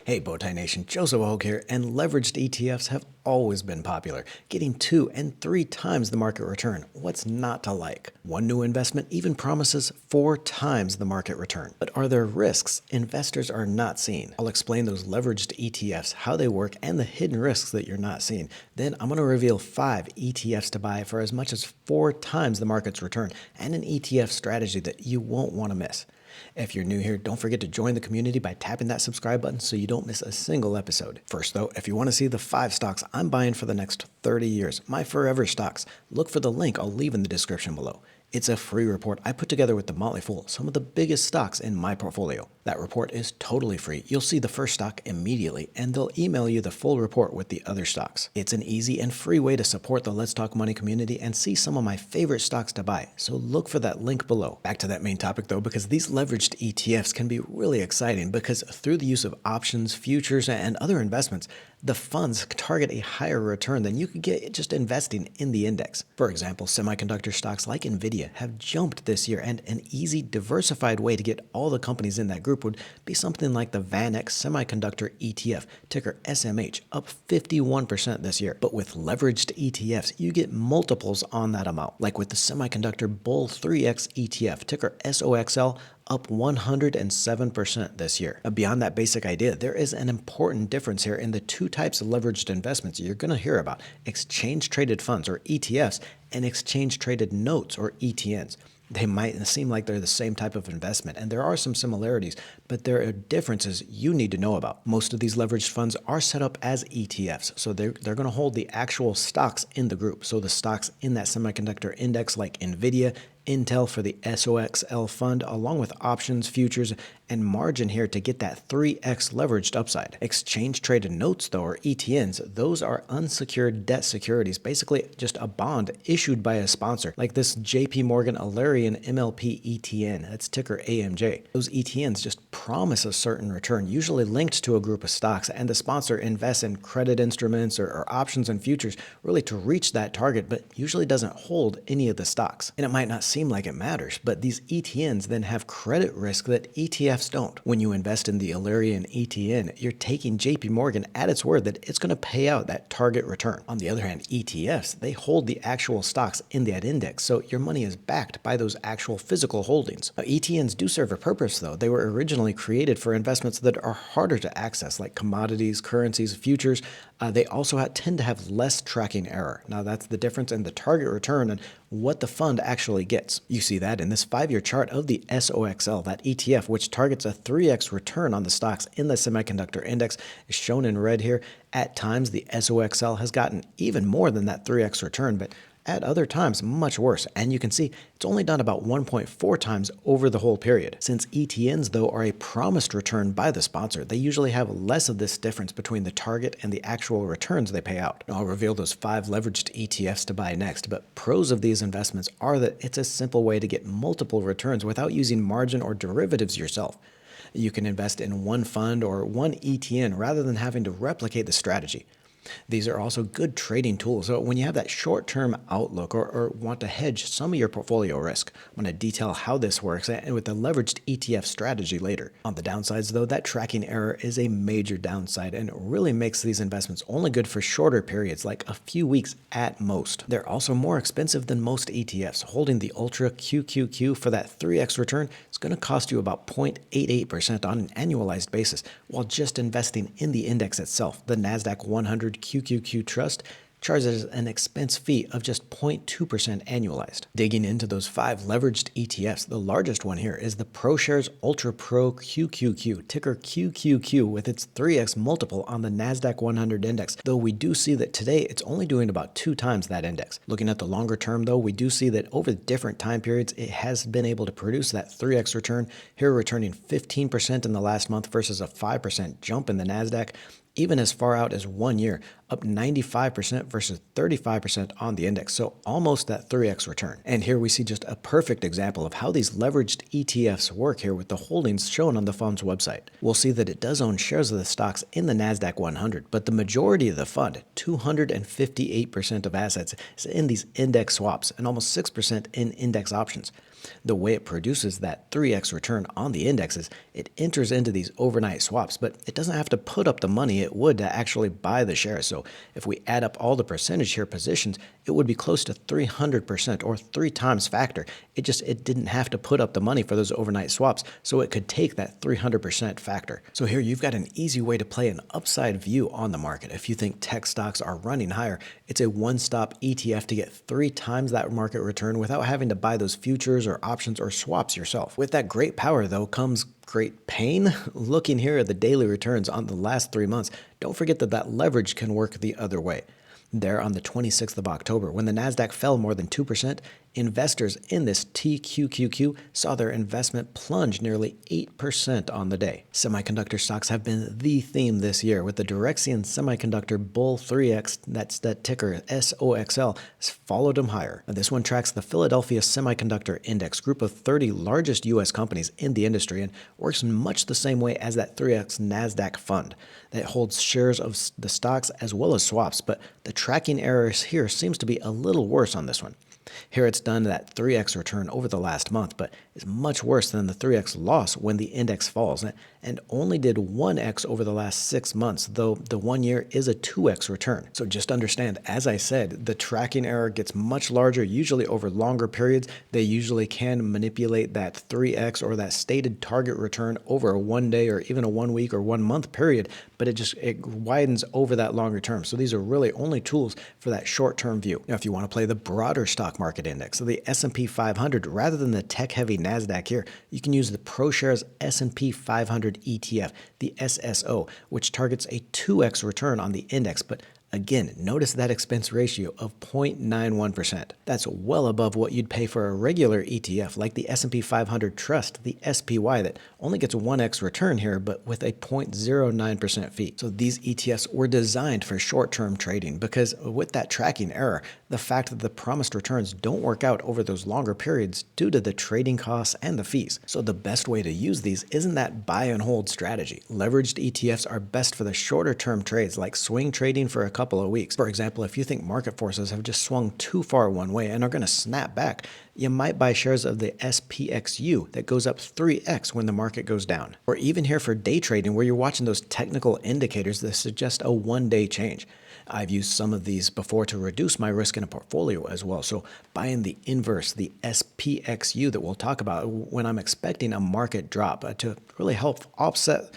Hey Bowtie Nation, Joseph Hogue here, and leveraged ETFs have always been popular, getting 2 and 3 times the market return. What's not to like? One new investment even promises 4 times the market return. But are there risks investors are not seeing? I'll explain those leveraged ETFs, how they work, and the hidden risks that you're not seeing. Then I'm going to reveal 5 ETFs to buy for as much as 4 times the market's return, and an ETF strategy that you won't want to miss. If you're new here, don't forget to join the community by tapping that subscribe button so you don't miss a single episode. First though, if you want to see the 5 stocks I'm buying for the next 30 years, my forever stocks, look for the link I'll leave in the description below. It's a free report I put together with the Motley Fool, some of the biggest stocks in my portfolio. That report is totally free. You'll see the first stock immediately, and they'll email you the full report with the other stocks. It's an easy and free way to support the Let's Talk Money community and see some of my favorite stocks to buy, so look for that link below. Back to that main topic though, because these leveraged ETFs can be really exciting because through the use of options, futures, and other investments, the funds target a higher return than you could get just investing in the index. For example, semiconductor stocks like Nvidia have jumped this year, and an easy, diversified way to get all the companies in that group would be something like the VanEck Semiconductor ETF, ticker SMH, up 51% this year. But with leveraged ETFs, you get multiples on that amount, like with the Semiconductor Bull 3X ETF, ticker SOXL, up 107% this year. Beyond that basic idea, there is an important difference here in the 2 types of leveraged investments you're going to hear about: exchange-traded funds, or ETFs, and exchange-traded notes, or ETNs. They might seem like they're the same type of investment, and there are some similarities, but there are differences you need to know about. Most of these leveraged funds are set up as ETFs, so they're going to hold the actual stocks in the group. So the stocks in that semiconductor index like Nvidia, Intel for the SOXL fund, along with options, futures, and margin here to get that 3x leveraged upside. Exchange-traded notes, though, or ETNs, those are unsecured debt securities, basically just a bond issued by a sponsor, like this JP Morgan Alerian MLP ETN, that's ticker AMJ. Those ETNs just promise a certain return, usually linked to a group of stocks, and the sponsor invests in credit instruments or options and futures really to reach that target, but usually doesn't hold any of the stocks. And it might not seem like it matters, but these ETNs then have credit risk that ETFs don't. When you invest in the Alerian ETN, you're taking JP Morgan at its word that it's going to pay out that target return. On the other hand, ETFs, they hold the actual stocks in that index, so your money is backed by those actual physical holdings. Now, ETNs do serve a purpose though. They were originally created for investments that are harder to access, like commodities, currencies, futures. They also tend to have less tracking error. Now that's the difference in the target return and what the fund actually gets. You see that in this 5-year chart of the SOXL, that ETF, which targets a 3x return on the stocks in the semiconductor index, is shown in red here. At times, the SOXL has gotten even more than that 3x return, but at other times, much worse. And you can see it's only done about 1.4 times over the whole period. Since ETNs, though, are a promised return by the sponsor, they usually have less of this difference between the target and the actual returns they pay out. Now, I'll reveal those 5 leveraged ETFs to buy next, but pros of these investments are that it's a simple way to get multiple returns without using margin or derivatives yourself. You can invest in one fund or one ETN rather than having to replicate the strategy. These are also good trading tools. So when you have that short-term outlook or want to hedge some of your portfolio risk, I'm going to detail how this works and with the leveraged ETF strategy later. On the downsides, though, that tracking error is a major downside and really makes these investments only good for shorter periods, like a few weeks at most. They're also more expensive than most ETFs. Holding the Ultra QQQ for that 3x return is going to cost you about 0.88% on an annualized basis, while just investing in the index itself, the NASDAQ 100 QQQ Trust, charges an expense fee of just 0.2% annualized. Digging into those 5 leveraged ETFs, the largest one here is the ProShares Ultra Pro QQQ, ticker QQQ, with its 3x multiple on the NASDAQ 100 index, though we do see that today it's only doing about 2 times that index. Looking at the longer term, though, we do see that over different time periods, it has been able to produce that 3x return, here returning 15% in the last month versus a 5% jump in the NASDAQ. Even as far out as 1 year, up 95% versus 35% on the index, so almost that 3x return. And here we see just a perfect example of how these leveraged ETFs work here with the holdings shown on the fund's website. We'll see that it does own shares of the stocks in the NASDAQ 100, but the majority of the fund, 258% of assets, is in these index swaps and almost 6% in index options. The way it produces that 3x return on the indexes, it enters into these overnight swaps, but it doesn't have to put up the money it would to actually buy the shares. So if we add up all the percentage here positions, it would be close to 300% or 3 times factor. It didn't have to put up the money for those overnight swaps, so it could take that 300% factor. So here you've got an easy way to play an upside view on the market. If you think tech stocks are running higher, it's a one-stop ETF to get 3 times that market return without having to buy those futures or options or swaps yourself. With that great power, though, comes great pain. Looking here at the daily returns on the last 3 months, don't forget that leverage can work the other way. There on the 26th of October, when the Nasdaq fell more than 2%, investors in this TQQQ saw their investment plunge nearly 8% on the day. Semiconductor stocks have been the theme this year, with the Direxion Semiconductor Bull 3X, that's that ticker SOXL, has followed them higher. Now, this one tracks the Philadelphia Semiconductor Index, group of 30 largest U.S. companies in the industry, and works in much the same way as that 3X Nasdaq fund that holds shares of the stocks as well as swaps, but the tracking error here seems to be a little worse on this one. Here it's done that 3x return over the last month, but is much worse than the 3x loss when the index falls, and only did 1x over the last 6 months, though the 1 year is a 2x return. So just understand, as I said, the tracking error gets much larger, usually over longer periods. They usually can manipulate that 3x or that stated target return over a 1 day or even a 1 week or 1 month period, but it widens over that longer term. So these are really only tools for that short-term view. Now, if you want to play the broader stock market index, so the S&P 500, rather than the tech-heavy Nasdaq here, you can use the ProShares S&P 500 ETF, the SSO, which targets a 2x return on the index, but again, notice that expense ratio of 0.91%. That's well above what you'd pay for a regular ETF like the S&P 500 Trust, the SPY, that only gets a 1x return here, but with a 0.09% fee. So these ETFs were designed for short-term trading because with that tracking error, the fact that the promised returns don't work out over those longer periods due to the trading costs and the fees. So the best way to use these isn't that buy and hold strategy. Leveraged ETFs are best for the shorter term trades like swing trading for a couple of weeks. For example, if you think market forces have just swung too far one way and are going to snap back, you might buy shares of the SPXU that goes up 3x when the market goes down. Or even here for day trading where you're watching those technical indicators that suggest a 1-day change. I've used some of these before to reduce my risk in a portfolio as well. So buying the inverse, the SPXU that we'll talk about when I'm expecting a market drop to really help offset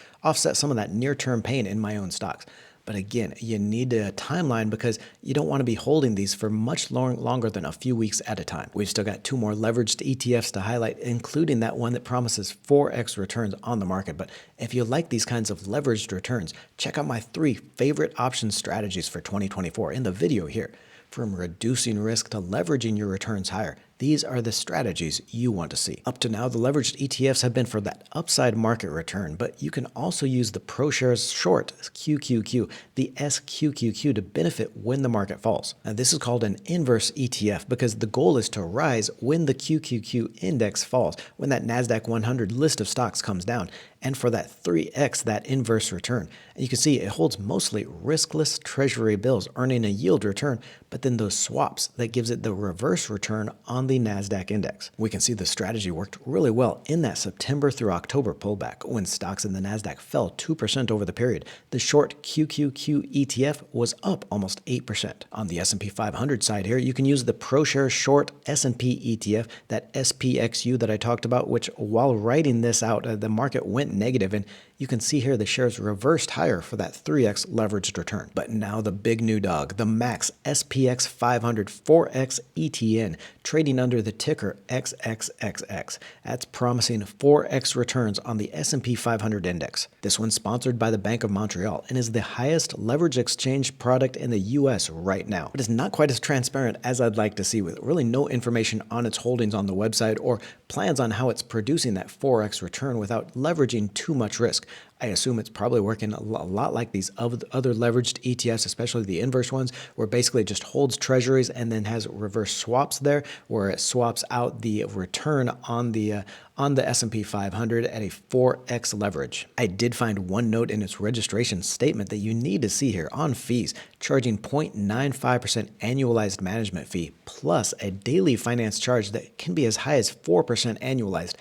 some of that near-term pain in my own stocks. But again, you need a timeline because you don't want to be holding these for much longer than a few weeks at a time. We've still got 2 more leveraged ETFs to highlight, including that one that promises 4x returns on the market. But if you like these kinds of leveraged returns, check out my 3 favorite option strategies for 2024 in the video here. From reducing risk to leveraging your returns higher, these are the strategies you want to see. Up to now, the leveraged ETFs have been for that upside market return, but you can also use the ProShares Short QQQ, the SQQQ, to benefit when the market falls. Now, this is called an inverse ETF because the goal is to rise when the QQQ index falls, when that NASDAQ 100 list of stocks comes down, and for that 3x, that inverse return. And you can see it holds mostly riskless treasury bills, earning a yield return, but then those swaps that gives it the reverse return on the NASDAQ index. We can see the strategy worked really well in that September through October pullback when stocks in the NASDAQ fell 2% over the period. The short QQQ ETF was up almost 8%. On the S&P 500 side here, you can use the ProShares Short S&P ETF, that SPXU that I talked about, which while writing this out, the market went negative, and you can see here the shares reversed higher for that 3x leveraged return. But now the big new dog, the Max SPX 500 4X ETN, trading under the ticker XXXX. That's promising 4x returns on the S&P 500 index. This one's sponsored by the Bank of Montreal and is the highest leverage exchange product in the US right now. But it's not quite as transparent as I'd like to see, with really no information on its holdings on the website or plans on how it's producing that 4x return without leveraging too much risk. I assume it's probably working a lot like these other leveraged ETFs, especially the inverse ones, where it basically just holds treasuries and then has reverse swaps there, where it swaps out the return on the S&P 500 at a 4x leverage. I did find one note in its registration statement that you need to see here on fees, charging 0.95% annualized management fee plus a daily finance charge that can be as high as 4% annualized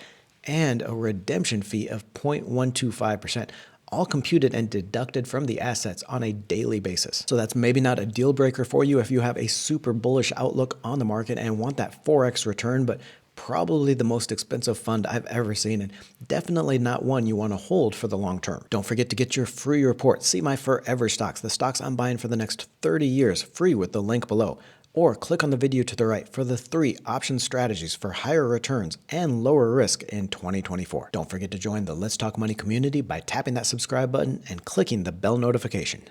and a redemption fee of 0.125%. All computed and deducted from the assets on a daily basis. So that's maybe not a deal breaker for you if you have a super bullish outlook on the market and want that 4x return, but probably the most expensive fund I've ever seen, and definitely not one you want to hold for the long term. Don't forget to get your free report. See my forever stocks, the stocks I'm buying for the next 30 years, free with the link below. Or click on the video to the right for the 3 option strategies for higher returns and lower risk in 2024. Don't forget to join the Let's Talk Money community by tapping that subscribe button and clicking the bell notification.